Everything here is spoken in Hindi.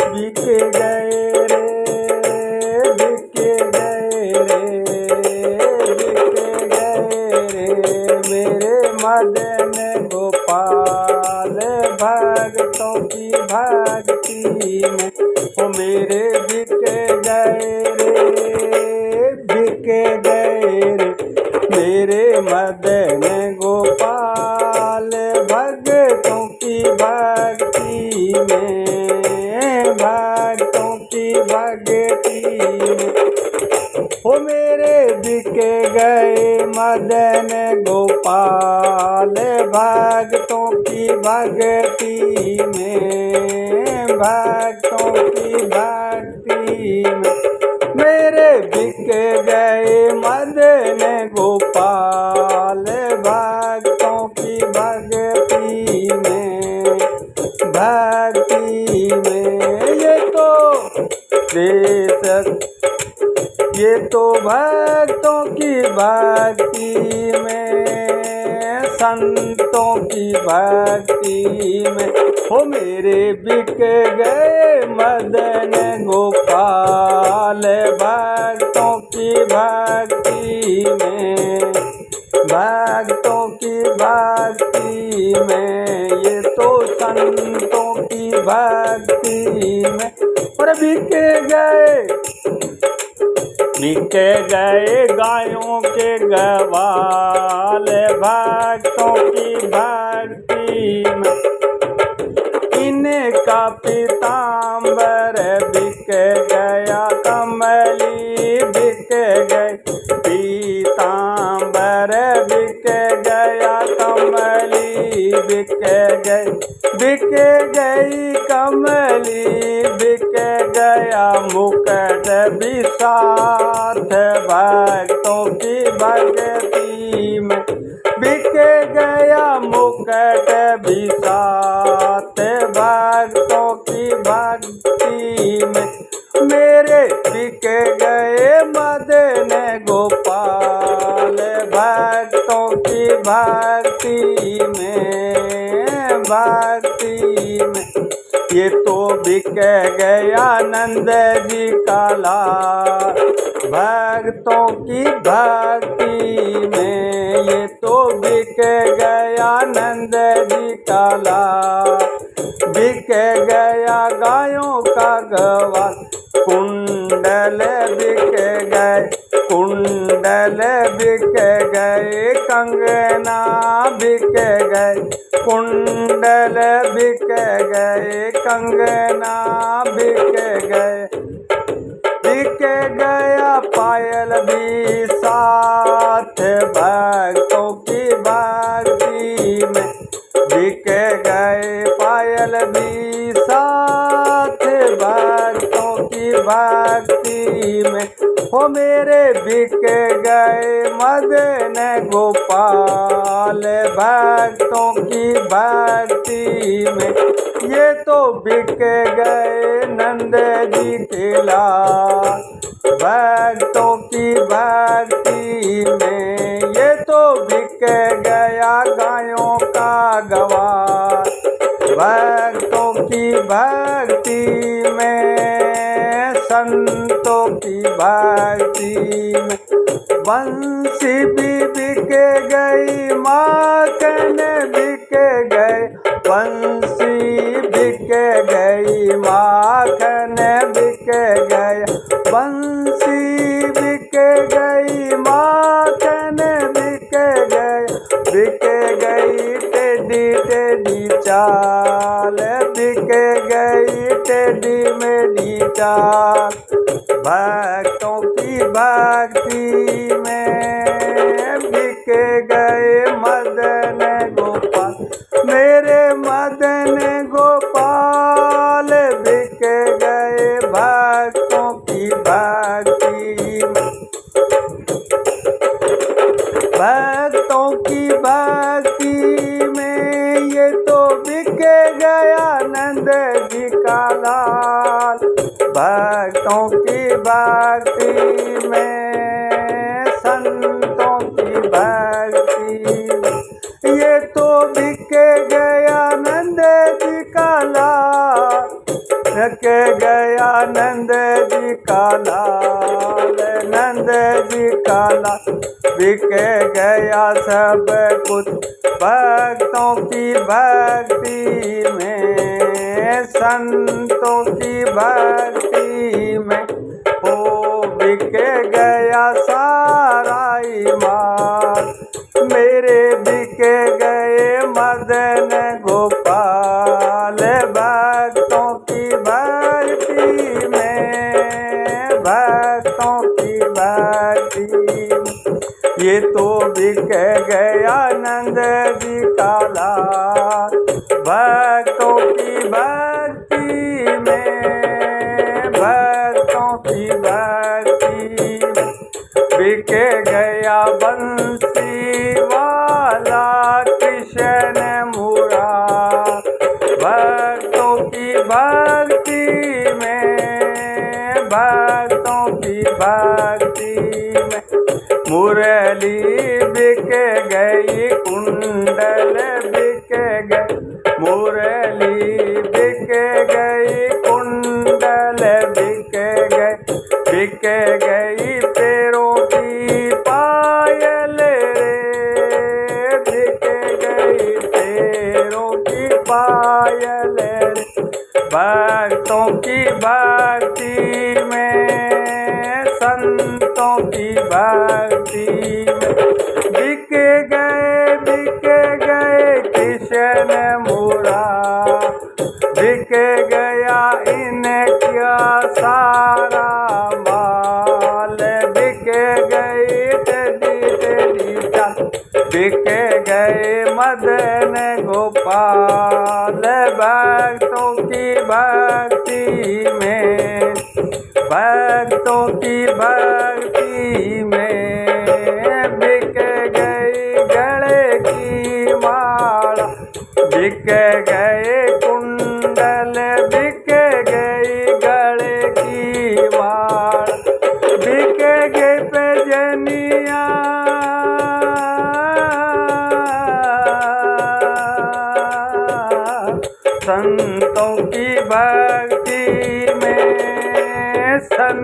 बिक गए रे, बिक गए रे, बिक गए रे मेरे मदन गोपाल भक्तों की भक्ति में। ओ मेरे बिक गए रे, बिक गए रे मेरे मदन गोपाल भक्तों की भक्ति में, भक्तों की भक्ति में। ओ मेरे बिक गए मदन गोपाल भक्तों की भक्ति में, भक्तों की भक्ति में। मेरे बिक गए मदन गोपाल भक्तों की भक्ति में, भक्ति में। ये तो भक्तों की भक्ति में, संतों की भक्ति में। हो मेरे बिक गए मदन गोपाल भक्तों की भक्ति में, भक्तों की भक्ति में। ये तो संतों की भक्ति में। और बिक गए गायों के गवाल भक्तों की भक्ति में। इनका पीताम्बर बिक गया, कमली बिक गई, पीताम्बर बिक गया, कमली बिक गई, बिक गई कमली बिक गया, मुकुट भी साथ भक्तों की भक्ति में। बिक गया मुकुट भी साथ भक्तों की भक्ति में। मेरे बिक गए मदन गोपाल भक्तों की भक्ति में, भक्ति में। ये तो बिक गया नंद जी का लाल भक्तों की भक्ति में। ये तो बिक गया नंद जी का लाल, बिक गया गायों का गवाल, कुंडल बिक गए, कुंडल बिक गए, कंगना बिक गए, कुंडल बिक गए, कंगना बिक गए, बिक गया पायल भी साथ भक्तों की भक्ति में। बिक गए पायल भी साथ भक्तों की भक्ति में। हो मेरे बिक गए मदन गोपाल भक्तों की भक्ति में। ये तो बिक गए नंद जी के लाल भक्तों की भक्ति में। ये तो बिक गया गायों का गवार भक्तों की भक्ति में, संतों की भक्ति में। बंसी भी बिक गई, माखन बिक गए, बंसी बिक गई, माखन बिक गया, बंसी बिक गई, माखन बिक गए, बिक गई टेढ़ी टेढ़ी चाल, बिक गई टेढ़ी मेढ़ी चाल भक्तों की भक्ति में। बिक गए मदन गोपाल, मेरे मदन गोपाल बिक गए भक्तों की भक्ति में, भक्तों की भक्ति में। ये तो बिक गया नंद जी का लाल भक्तों की भक्ति में, संतों की भक्ति में। ये तो बिक गया नंद जी का लाल बिक गया नंद जी का लाल, नंद जी का लाल बिक गया सब कुछ भक्तों की भक्ति में, संतों की भक्ति में। ओ बिक गया सारा ईमान, मेरे बिक गए मदन गोपाल भक्तों की भक्ति में, भक्तों की भक्ति में। ये तो बिक गया नंद जी का लाल भक्तों की भक्ति में, भक्तों की भक्ति में। बिक गया बंसी वाला कृष्ण मुरारी भक्तों की भक्ति में, भक्तों की भक्ति में। मुरली बिक गई, कुंडल बिक गए, मुरली बिक गई, कुंडल बिक गए, बिक गई पैरों की पायल रे, बिक गई पैरों की पायल रे। भक्तों की भक्ति में, संतों की भक्ति में। बिक गए कृष्ण मुरारी, बिक गया इनका सारा माल, बिक गई तेरी चाल, बिक गए मदन गोपाल भक्तों की भक्ति में, भक्तों की भक्ति में। बिक गई गले की माला, बिक गए कुंडल, बिक गई गले की माला, बिक गई पैजनिया, संतों की भक्ति में, संत